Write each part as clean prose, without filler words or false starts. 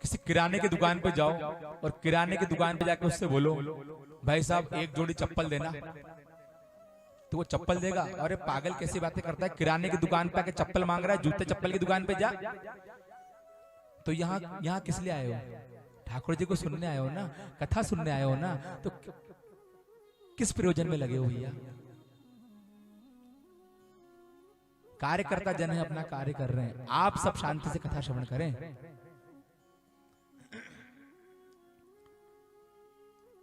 किसी किराने की दुकान पे जाओ और किराने की दुकान पे जाकर उससे बोलो भाई साहब एक जोड़ी चप्पल देना, तो वो चप्पल देगा। अरे पागल कैसी बातें करता है, किराने की दुकान पे आके चप्पल मांग रहा है, जूते चप्पल की दुकान पे जा। तो यहाँ किस लिए आए हो? ठाकुर जी को सुनने आए हो ना, कथा सुनने आए हो ना, तो किस प्रयोजन में लगे हो भैया? कार्यकर्ता जन है, अपना कार्य कर रहे हैं, आप सब शांति से कथा श्रवण करें।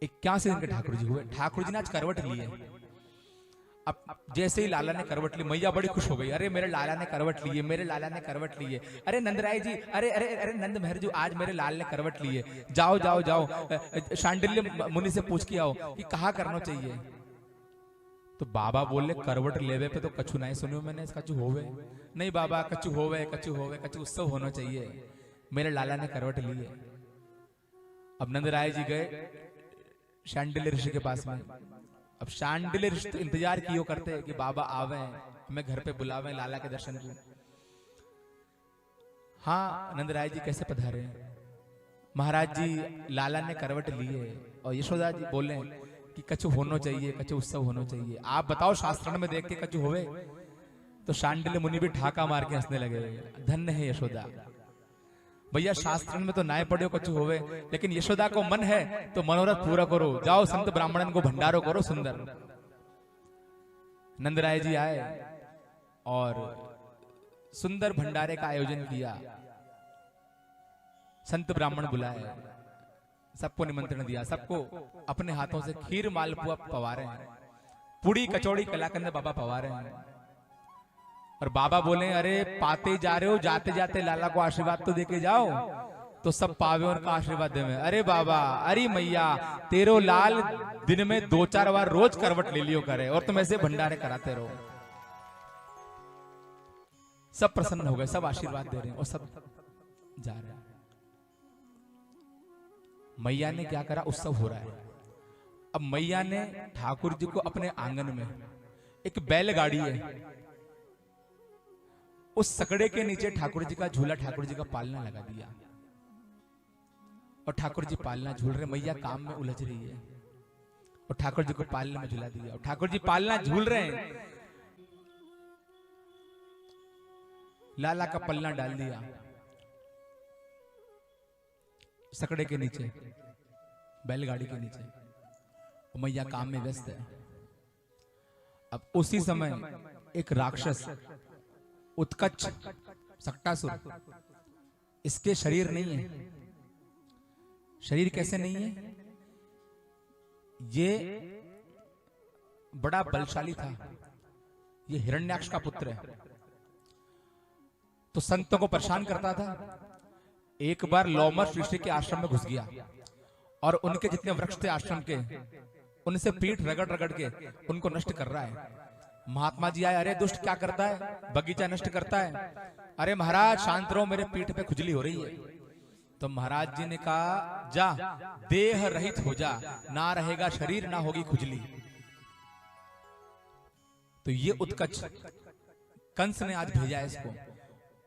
81 दिन के ठाकुर जी हुए। ठाकुर जी ने आज करवट ली है। अब जैसे ही लाला ने करवट ली, मैया बड़ी खुश हो गई, अरे मेरे लाला ने करवट ली है, मेरे लाला ने करवट ली है। अरे नंदराय जी, अरे अरे अरे नंद महर जी, आज मेरे लाल ने करवट ली है, जाओ जाओ जाओ शांडिल्य मुनि से पूछ के आओ कि कहा करना चाहिए। तो बाबा बोले करवट लेवे पे तो कछु नहीं सुनियो मैंने, कछु होवे नहीं बाबा, कछु होवे कछु होवे, कछु उत्सव होना चाहिए, मेरे लाला ने करवट ली है। अब नंदराय जी गए शांडिल्य ऋषि के पास में। अब शांडिल्य ऋषि तो इंतजार कियो करते कि बाबा आवे, हमें घर पे बुलावे, लाला के दर्शन को। हाँ नंदराय जी कैसे पधारे? महाराज जी लाला ने करवट ली है। और यशोदा जी बोले कि कछु होना चाहिए, कछु उत्सव होना चाहिए, आप बताओ शास्त्र में देख के कछु होवे। तो शांडिल्य मुनि भी ठाका मार के हंसने लगे, धन्य है यशोदा। भैया शास्त्र में तो नाय पढ़ो कछु होवे, लेकिन यशोदा को मन है तो मनोरथ पूरा करो, जाओ संत ब्राह्मणन को भंडारो करो सुंदर। नंदराय जी आए और सुंदर भंडारे का आयोजन किया, संत ब्राह्मण बुलाए, सबको निमंत्रण दिया, सबको अपने हाथों से खीर मालपुआ पवारे हैं, पूड़ी कचौड़ी कलाकंद बाबा पवारे हैं। और बाबा बोले अरे पाते जा रहे हो, जाते जाते लाला को आशीर्वाद तो देके जाओ, तो सब पावे उनका आशीर्वाद दे में। अरे बाबा, अरे मैया, तेरो लाल दिन में 2-4 बार रोज करवट ले लियो करे और तुम ऐसे भंडारे कराते रहो। सब प्रसन्न हो गए, सब आशीर्वाद दे रहे हैं और सब जा रहे हैं। मैया ने क्या करा, उत्सव हो रहा है। अब मैया ने ठाकुर जी को अपने आंगन में एक बैलगाड़ी है, उस सकड़े के नीचे ठाकुर जी का झूला, ठाकुर जी का पालना लगा दिया। और ठाकुर जी पालना झूल रहे, मैया काम में उलझ रही है और ठाकुर जी को पालना में झूला दिया। और ठाकुर जी पालना झूल रहे हैं, लाला का पलना डाल दिया सकड़े के नीचे, बैलगाड़ी के नीचे, और मैया काम में व्यस्त है। अब उसी समय एक राक्षस उत्कच सक्टासुर, इसके शरीर नहीं है। शरीर कैसे नहीं है? ये बड़ा बलशाली था, ये हिरण्याक्ष का पुत्र है, तो संतों को परेशान करता था। एक बार लोमश ऋषि के आश्रम में घुस गया और उनके जितने वृक्ष थे आश्रम के, उनसे पीठ रगड़ रगड़ के उनको नष्ट कर रहा है। महात्मा जी आए, अरे दुष्ट क्या करता है, बगीचा नष्ट करता है। अरे महाराज शांत रहो, मेरे पीठ पे खुजली हो रही है। तो महाराज जी ने कहा जा देह रहित हो जा, ना रहेगा शरीर ना होगी खुजली। तो ये उत्कच कंस ने आज भेजा है इसको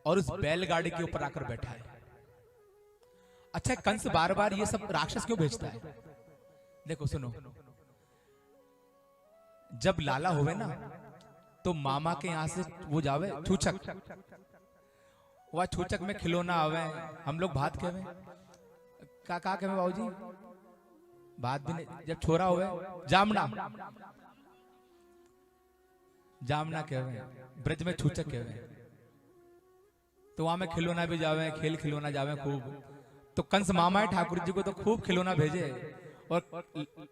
और उस बैलगाड़ी के ऊपर आकर बैठा है। अच्छा कंस बार बार ये सब राक्षस क्यों भेजता है? देखो सुनो, जब लाला हुए ना तो मामा के यहां से वो जावे छूचक, वह छूचक में खिलौना आवे, हम लोग भात कहवे का कहवे बाबूजी, भात भी नहीं, जब छोरा हुए जामना, जामना कहवे, ब्रज में छूचक कहवे। तो वहां में खिलौना भी जावे, खेल खिलौना जावे खूब। तो कंस मामा है ठाकुर जी को तो खूब खिलौना भेजे, और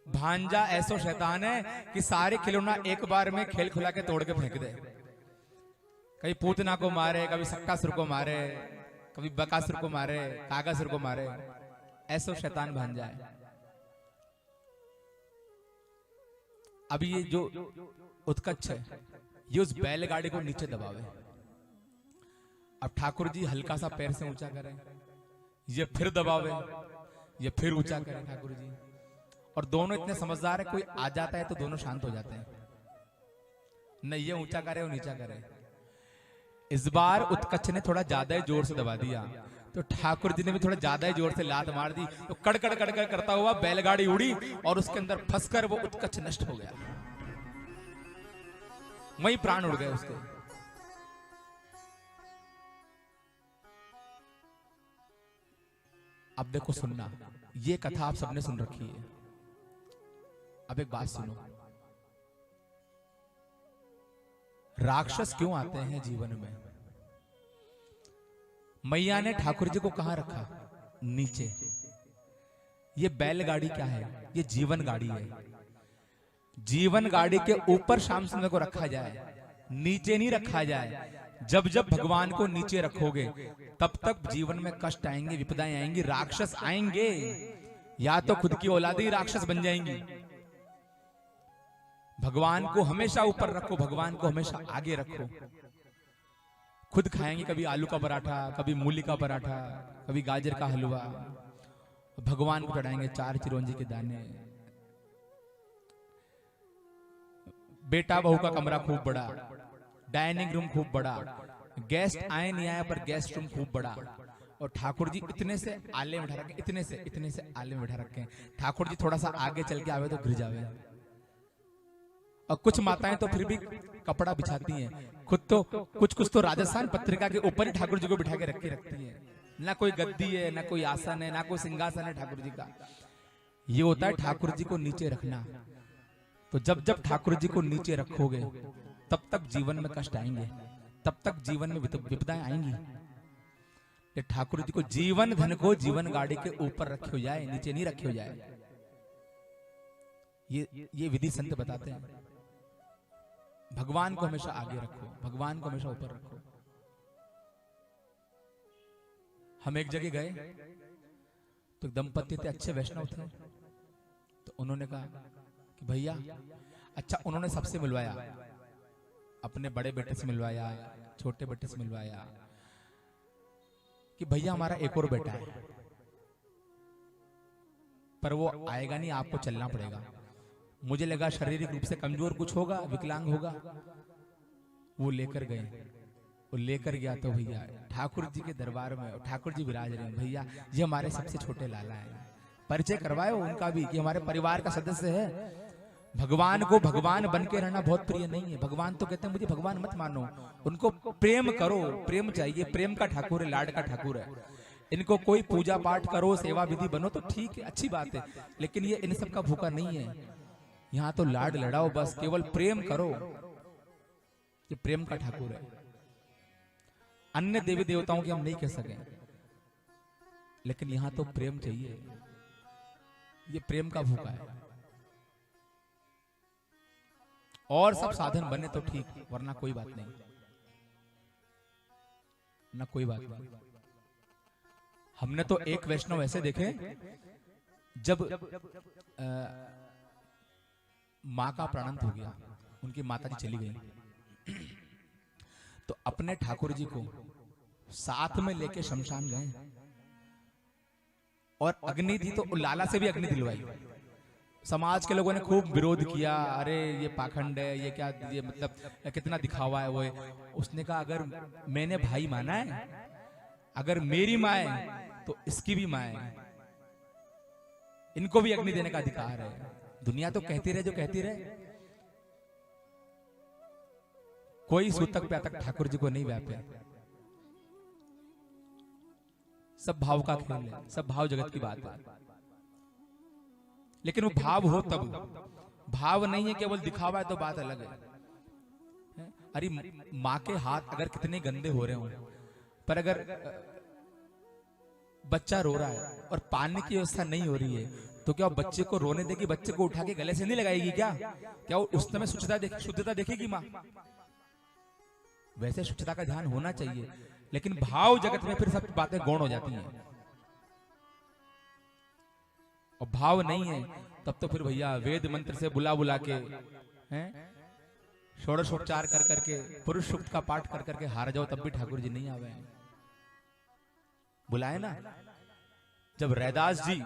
भांजा ऐसो शैतान है कि सारे खिलौना एक बार में खेल खुला के तोड़ के फेंक दे। कभी पूतना को मारे, कभी सक्कासुर को मारे, कभी बकासुर को मारे, कागासुर को मारे, ऐसो शैतान भांजा है। अभी ये जो उत्कच है ये उस बैलगाड़ी को नीचे दबावे। अब ठाकुर जी हल्का सा पैर से ऊंचा करें, ये फिर दबावे, ये फिर ऊंचा करें ठाकुर जी। और दोनों इतने समझदार है, कोई आ जाता है तो दोनों शांत हो जाते हैं, न ये ऊंचा करे और नीचा करे। इस बार उत्कच ने थोड़ा ज्यादा ही जोर से दबा दिया, तो ठाकुर जी ने भी थोड़ा ज्यादा ही जोर से लात मार दी, तो कड़कड़ कड़कड़ करता हुआ बैलगाड़ी उड़ी और उसके अंदर फंसकर वो उत्कच नष्ट हो गया। वहीं प्राण उड़ गए उसके। अब देखो सुनना, ये कथा आप सबने सुन रखी है। अब एक बात सुनो, राक्षस क्यों आते हैं जीवन में? मैया ने ठाकुर जी को कहां रखा? नीचे। ये बैलगाड़ी क्या है? ये जीवन गाड़ी है। जीवन गाड़ी के ऊपर श्याम सुंदर को रखा जाए, नीचे नहीं रखा जाए। जब जब भगवान को नीचे रखोगे तब तक जीवन में कष्ट आएंगे, विपदाएं आएंगी, राक्षस आएंगे, या तो खुद की औलादें ही राक्षस बन जाएंगी। भगवान को हमेशा ऊपर रखो, भगवान को हमेशा आगे रखो। खुद खाएंगे कभी आलू का पराठा, कभी मूली का पराठा, कभी गाजर का हलवा, भगवान को चढ़ाएंगे 4 चिरौंजी के दाने। बेटा बहू का कमरा खूब बड़ा, डाइनिंग रूम खूब बड़ा, गेस्ट आए नहीं आए पर गेस्ट रूम खूब बड़ा, और ठाकुर जी इतने से आले में बैठा रखे, इतने से आले में बैठा रखे। ठाकुर जी थोड़ा सा आगे चल के आवे तो गिर जावे। और कुछ माताएं तो फिर भी कपड़ा बिछाती हैं, खुद तो कुछ तो राजस्थान पत्रिका के ऊपर ही ठाकुर जी को बिठा के रखती हैं। ना कोई गद्दी है, ना कोई आसन है, ना कोई सिंहासन है ठाकुर जी का। ये होता है ठाकुर जी को नीचे रखना। तो जब जब ठाकुर जी को नीचे रखोगे तब तक जीवन में कष्ट आएंगे, तब तक जीवन में विपदाएं आएंगी। ये ठाकुर जी को, जीवन धन को जीवन गाड़ी के ऊपर रखे हो जाए, नीचे नहीं रखे हो जाए। ये विधि संत बताते हैं। भगवान को हमेशा आगे रखो, भगवान को हमेशा ऊपर रखो। हम एक जगह गए तो दंपति थे, अच्छे वैष्णव थे। तो उन्होंने कहा कि भैया, अच्छा उन्होंने सबसे मिलवाया, अपने बड़े बेटे से मिलवाया, छोटे बेटे से मिलवाया कि भैया हमारा एक और बेटा है, पर वो आएगा नहीं, आपको चलना पड़ेगा। मुझे लगा शारीरिक रूप से कमजोर कुछ होगा, विकलांग होगा। वो लेकर गए, वो लेकर गया तो भैया ठाकुर जी के दरबार में ठाकुर जी विराज रहे हैं। भैया ये हमारे सबसे छोटे लाला है, परिचय करवाए उनका भी कि हमारे परिवार का सदस्य है। भगवान को भगवान बन के रहना बहुत प्रिय नहीं है। भगवान तो कहते हैं मुझे भगवान मत मानो, उनको प्रेम करो, प्रेम चाहिए, प्रेम का ठाकुर है, लाड का ठाकुर है। इनको कोई पूजा पाठ करो, सेवा विधि बनो तो ठीक है, अच्छी बात है, लेकिन ये इन सब का भूखा नहीं है। यहाँ तो लाड लड़ाओ बस, केवल प्रेम करो। ये प्रेम का ठाकुर है। अन्य देवी देवताओं की हम नहीं कह सके, लेकिन यहाँ तो प्रेम चाहिए। ये प्रेम का भूखा है। और सब साधन बने तो ठीक, वरना कोई बात नहीं, ना कोई बात नहीं। हमने तो एक वैष्णव ऐसे देखे, जब माँ का प्राणांत हो गया, उनकी माता जी चली गई, तो अपने ठाकुर जी को साथ में लेके शमशान गए, और अग्नि थी तो लाला से भी अग्नि दिलवाई। समाज के लोगों ने खूब विरोध किया, अरे ये पाखंड है, ये क्या, ये मतलब कितना दिखावा है वो है। उसने कहा अगर मैंने भाई माना है, अगर मेरी माँ है तो इसकी भी माँ है, इनको भी अग्नि देने का अधिकार है। दुनिया तो कहती रहे जो कहती रहे, कोई सूतक प्यातक ठाकुर जी को नहीं व्यापे। सब भाव का खेल है, सब भाव जगत की बात है। लेकिन वो भाव हो तब, भाव नहीं है केवल दिखावा है तो बात अलग है। अरे माँ के हाथ अगर कितने गंदे हो रहे हो, पर अगर बच्चा रो रहा है और पानी की व्यवस्था नहीं हो रही है, तो क्या बच्चे को रोने देगी? बच्चे को उठा के गले से नहीं लगाएगी क्या? क्या उस समय शुद्धता देखेगी माँ? वैसे शुद्धता का ध्यान होना चाहिए, लेकिन भाव जगत में फिर सब बातें गौण हो जाती हैं। और भाव नहीं है तब तो फिर भैया वेद मंत्र से बुला के हैं, षोडशोपचार कर करके, पुरुष सूक्त का पाठ कर करके हार जाओ, तब भी ठाकुर जी नहीं आवे। बुलाए ना, जब रैदास जी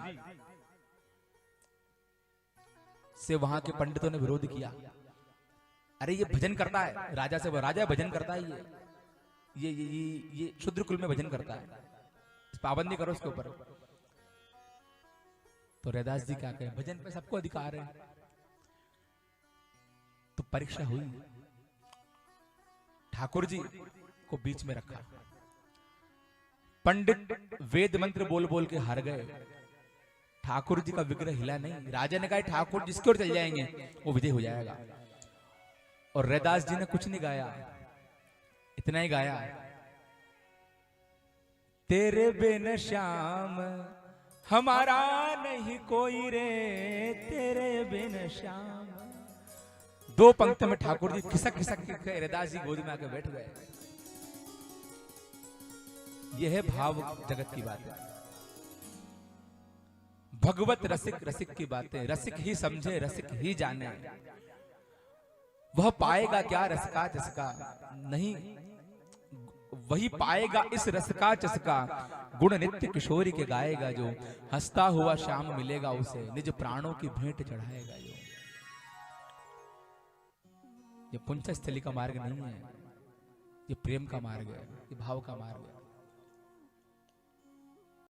से वहां के पंडितों ने विरोध किया, अरे ये भजन करता है, राजा से, राजा भजन करता है, ये शूद्र कुल में भजन करता है, पाबंदी करो उसके ऊपर। तो रैदास जी क्या कहें, भजन पे सबको अधिकार है। तो परीक्षा हुई, ठाकुर जी को बीच में रखा, पंडित वेद मंत्र बोल बोल के हार गए, ठाकुर जी का विग्रह हिला नहीं। राजा ने कहा ठाकुर जिसकी ओर चल जाएंगे वो विजय हो जाएगा। और रैदास जी ने कुछ नहीं गाया, इतना ही गाया, तेरे बिन श्याम हमारा नहीं कोई रे, तेरे बिन श्याम। दो पंक्ति में ठाकुर जी खिसक खिसक के रैदास जी गोद में आके बैठ गए। यह है भाव जगत की बात है। भगवत रसिक रसिक की बातें, रसिक ही समझे रसिक ही जाने। वह पाएगा क्या रस का चस्का, नहीं वही पाएगा इस रस का चस्का। गुण नित्य किशोरी के गाएगा जो, हंसता हुआ श्याम मिलेगा उसे, निज प्राणों की भेंट चढ़ाएगा जो। ये पुंछ स्थली का मार्ग नहीं है, ये प्रेम का मार्ग है, ये भाव का मार्ग है।